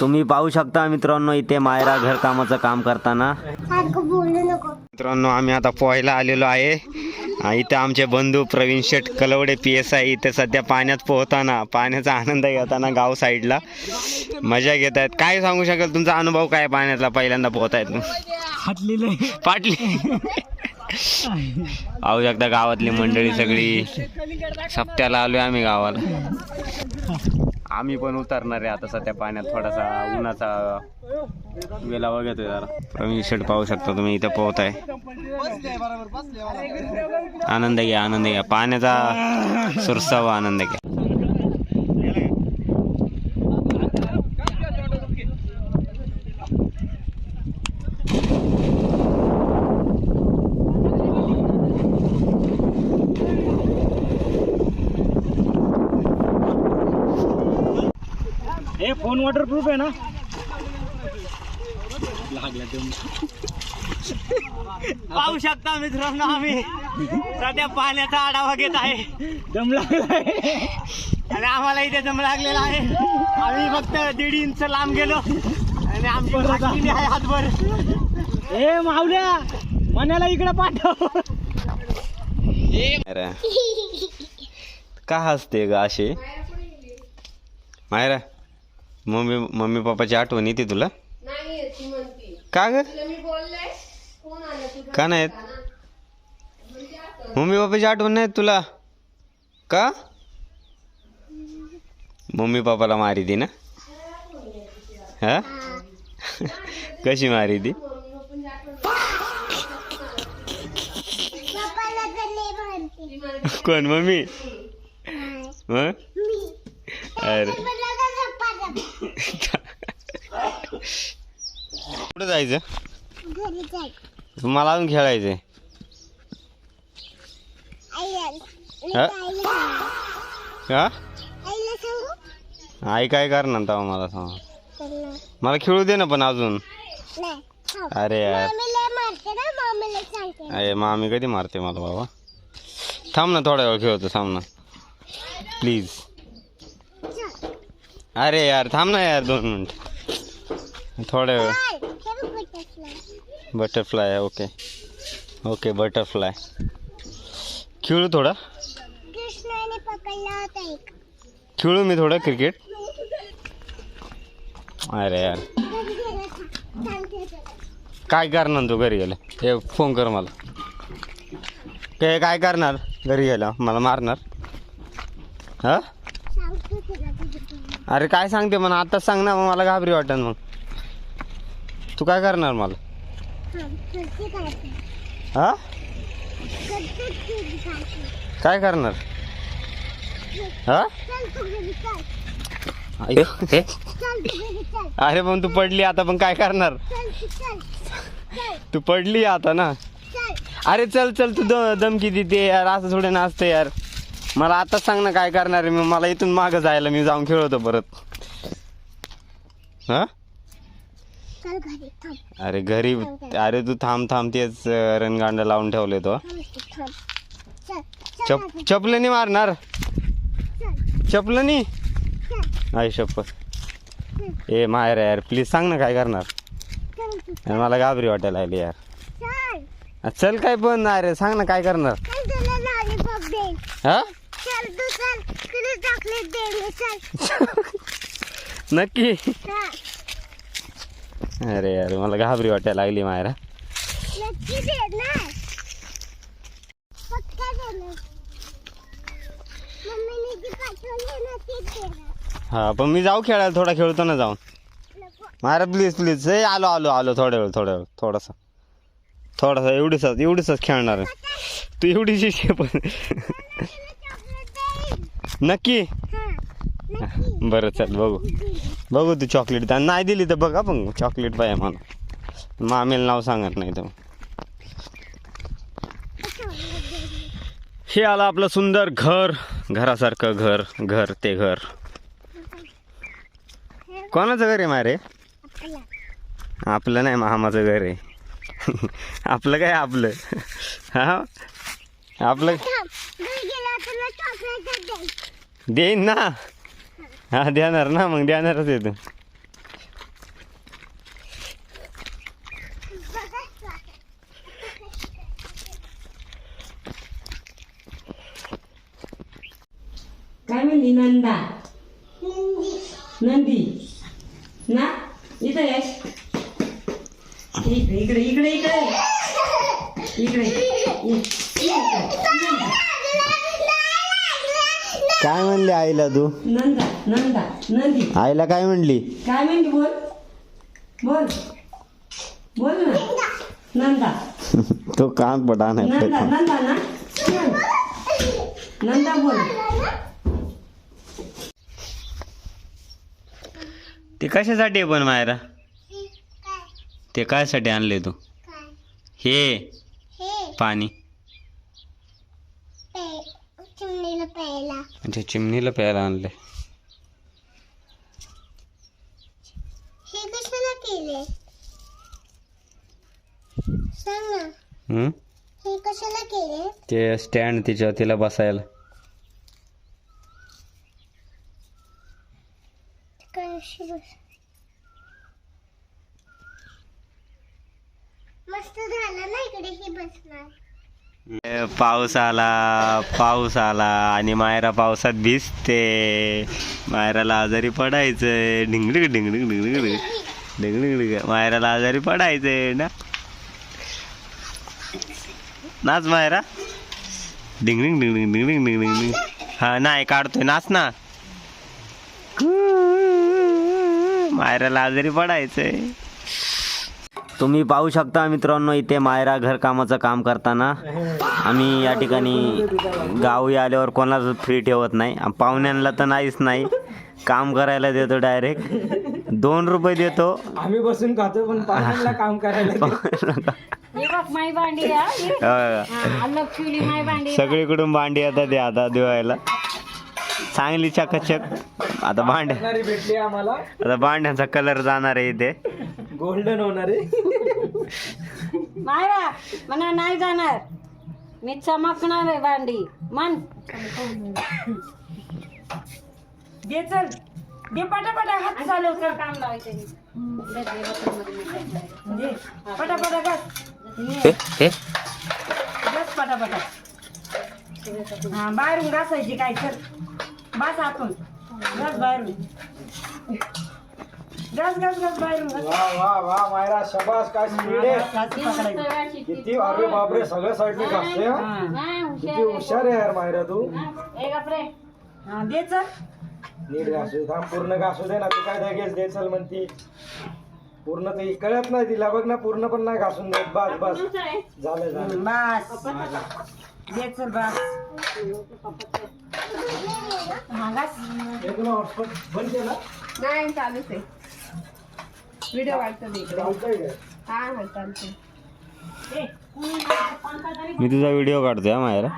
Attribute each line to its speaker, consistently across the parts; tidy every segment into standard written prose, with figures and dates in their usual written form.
Speaker 1: तुम्ही पाहू शकता मित्रांनो, इथे मायरा घरकामाचं काम करताना. मित्रांनो आम्ही आता पोहायला आलेलो आहे. इथे आमचे बंधू प्रवीण शेठ कलवडे PSI इथे सध्या पाण्यात पोहताना, पाण्याचा आनंद घेताना गाव साईडला मजा घेत आहेत. काय सांगू शकाल तुमचा अनुभव काय पाण्यातला पहिल्यांदा पोहतायत? पाटली पाहू शकता गावातली मंडळी सगळी. सप्त्याला आलोय आम्ही गावाला. आम्ही पण उतरणार आहे आता सध्या पाण्यात. थोडासा उन्हाचा वेला बघतोय जरा. प्रवीण शेठ पाहू शकता तुम्ही इथे पोहताय. आनंद घ्या, आनंद घ्या, पाण्याचा सुरसावा आनंद घ्या.
Speaker 2: हे फोन वॉटरप्रूफ आहे ना?
Speaker 1: पाहू शकता मित्रांनो, आम्ही सध्या पाण्याचा आढावा घेत आहे.
Speaker 2: दम लागलाय
Speaker 1: आणि आम्हाला इथे दम लागलेला आहे. आम्ही फक्त 1.5 इंच लांब गेलो आणि आमची भाकरी आहे हातभर.
Speaker 2: ए मावल्या, मनाला इकडे पाठव.
Speaker 1: का हसते ग असे? मायरा, मम्मी पप्पाची आठवण येते तुला? का ग? का नाहीत? मम्मी पप्पाची आठवण नाही तुला का? मम्मी पप्पाला मारी ती ना? हा कशी मारी ती? कोण मम्मी? अरे कुठं जायचं? मला अजून खेळायचंय. का आई काय करणार तेव्हा मला सांग. मला खेळू दे ना पण अजून. अरे यार, अरे मामी कधी मारते मला बाबा. थांब ना थोड्या वेळ खेळतो, थांब ना प्लीज. अरे यार थांब ना यार 2 मिनिट थोड्या वेळ. बटरफ्लाय आहे. ओके ओके बटरफ्लाय खेळू थोडा. खेळू मी थोडं क्रिकेट. अरे यार काय करणार तू घरी गेला? हे फोन कर मला. काय करणार घरी गेला? मला मारणार? हा अरे काय सांगते म्हणा आताच सांग ना, मग मला घाबरी वाटन. मग तू काय करणार मला? हा काय करणार? हा अरे पण तू पडली आता, पण काय करणार? तू पडली आता ना. अरे चल चल, तू धमकी देते यार, असं थोडे नाचते यार. मला आताच सांग ना काय करणार आहे. मला इथून मागं जायला, मी जाऊन खेळतो परत. हा अरे घरी, अरे तू थांब तेच रणगांडा लावून ठेवले तो. चपलनी मारणार? चपलनी? आई शपथ. ए मायरा यार प्लीज सांग ना काय करणार. मला घाबरी वाटायला लागली यार. चल काय पण, अरे सांग ना काय करणार? हा नक्की? अरे यार मला घाबरी वाटायला लागली मायरा. हा पण मी जाऊ खेळायला, थोडा खेळतो ना जाऊन. Myra please please. हे आलो थोड्या वेळ थोडासा एवढीच खेळणार आहे. तू एवढीशी पण नक्की? बरं चल बघू तू चॉकलेट नाही दिली तर बघा, पण चॉकलेट पाहिजे मला. मामीला नाव सांगत नाही तर. हे आलं आपलं सुंदर घर, घरासारखं घर ते घर. कोणाचं घर आहे मारे? आपलं नाही, मामाचं घर आहे. आपलं काय आपलं? हा आपलं देईन ना. हा देणार ना, मग देणारच आहे तू.
Speaker 3: म्हणली नंदा नंदी ना इथं ये इकडे इकडे इकडे इकडे इकडे
Speaker 1: काय म्हणली आईला तू?
Speaker 3: नंदा नंदा नंदी
Speaker 1: आईला काय म्हणली?
Speaker 3: काय म्हणली बोल बोल बोल ना नंदा
Speaker 1: तो कान पडा नाही
Speaker 3: नंदा नंदा ना नंदा बोल
Speaker 1: ते कशासाठी आहे पण मायरा? ते कायसाठी आणले तू? हे पाणी अच्छा चिमणीला प्यायला आणले.
Speaker 4: हे कशाला केले सांग ना.
Speaker 1: हम्म?
Speaker 4: हे कशाला केले
Speaker 1: ते स्टँड तिला बसायला.
Speaker 4: कशी बस मस्त झालं ना इकडे ही बसणार.
Speaker 1: पाऊस आला आणि मायरा पावसात भिजते. मायराला आजारी पडायचंय. ढिंगडिग ढिंगडिग ढिंगडिग ढिंगडिग मायराला आजारी पडायचंय ना. नाच मायरा. ढिंगडिंग ढिंगडिंग ढिंगडिंग ढिंगडिंग. हा नाही काढतोय नाच ना. मायराला आजारी पडायचंय. तुम्ही पाहू शकता मित्रांनो इथे मायरा घरकामाचं काम करताना. आम्ही या ठिकाणी गावी आल्यावर कोणालाच फ्री ठेवत नाही. पाहुण्यांना तर नाहीच नाही. काम करायला देतो डायरेक्ट 2 रुपये देतो.
Speaker 2: आम्ही बसून खातो पण पाहुण्यांना काम करायला
Speaker 3: माई भांडी माई भांडी
Speaker 1: सगळीकडून भांडी येतात ते आता दिवायला चांगली चकाचक. आता
Speaker 2: भेटली आम्हाला
Speaker 1: आता भांड्यांचा कलर जाणार आहे इथे.
Speaker 2: गोल्डन होणार आहे.
Speaker 3: मायरा म्हणा नाही जाणार मी चमकणार आहे भांडी मन दे चल दे पटापटा हात चालव कर काम लावायचं दे पटापटा बस पटापटा हा बाहेरून घासायची काय चल बस आतून घास बाहेरून घास बाहेरून घास.
Speaker 2: वा वा वा मायरा शबास काय स्पीड आहे. किती अरे बापरे सगळ्या साईडने घासते हा. किती हुशार आहे यार मायरा तू.
Speaker 3: हा दे चल
Speaker 2: नीट घासू थांब पूर्ण घासू दे ना. तू काय लगेच दे चल म्हणती. पूर्ण तर कळत नाही तिला बघ ना. पूर्ण पण नाही घासून देत. बस बस झालं झालं
Speaker 3: बस दे चल बस हा घास.
Speaker 2: हे तुला हॉटस्पॉट बंद केला
Speaker 5: नाही चालूच आहे व्हिडिओ वाटतो मी
Speaker 2: चालतंय काय?
Speaker 5: हा चालतंय.
Speaker 1: मी तुझा व्हिडिओ काढतोय हा मायरा.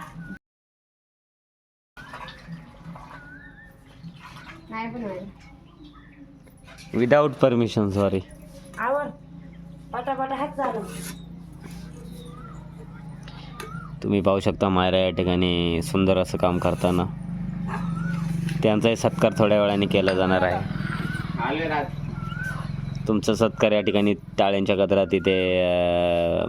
Speaker 5: नाही पण
Speaker 1: विदाउट परमिशन सॉरी.
Speaker 3: आवर पटापटा हात चालव.
Speaker 1: तुम्ही पाहू शकता मायरा या ठिकाणी सुंदर असं काम करताना. त्यांचाही सत्कार थोड्या वेळाने केला जाणार आहे. तुमचा सत्कार या ठिकाणी टाळ्यांच्या गजरात इथे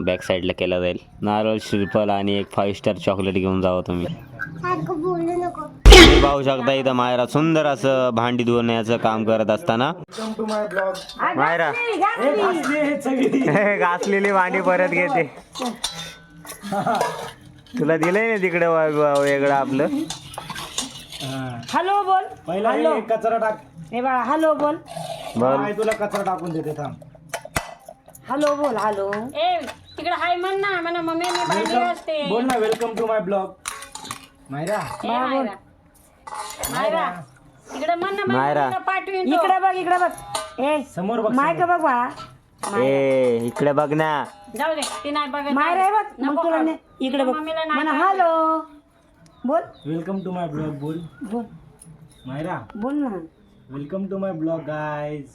Speaker 1: बॅक साईडला केला जाईल. नारळ श्रीफल आणि एक 5 स्टार चॉकलेट घेऊन जावं तुम्ही.
Speaker 4: सारखं बोलू नको.
Speaker 1: तुम्ही पाहू शकता इथं मायरा सुंदर असं भांडी धुवण्याचं काम करत असताना.
Speaker 2: Welcome to my blog.
Speaker 1: Myra घासलेली भांडी परत घेते. तुला दिलंय ना तिकडे वेगळं आपलं.
Speaker 3: हॅलो बोल
Speaker 2: पहिला हे कचरा टाक.
Speaker 3: हे बाळा हॅलो बोल
Speaker 1: बोल.
Speaker 2: आई तुला कचरा टाकून देते थांब.
Speaker 3: हॅलो बोल हॅलो ए तिकडे हाय म्हण ना म्हणा मम्मी मी भांडी असते
Speaker 2: बोल ना welcome to my blog. Myra
Speaker 3: Myra तिकडे म्हण ना
Speaker 1: मायरा.
Speaker 3: पाठवीन इकडे बघ ए
Speaker 2: समोर बघ.
Speaker 3: मायक बघ बाळा
Speaker 1: ए इकडे बघ ना.
Speaker 3: जाऊ दे ती नाही बघ मायरा आहे बघ मग तुला इकडे बघ म्हणा हॅलो बोल
Speaker 2: वेलकम टू माय ब्लॉग. बोल
Speaker 3: बोल
Speaker 2: मायरा
Speaker 3: बोल ना
Speaker 2: welcome to my blog guys.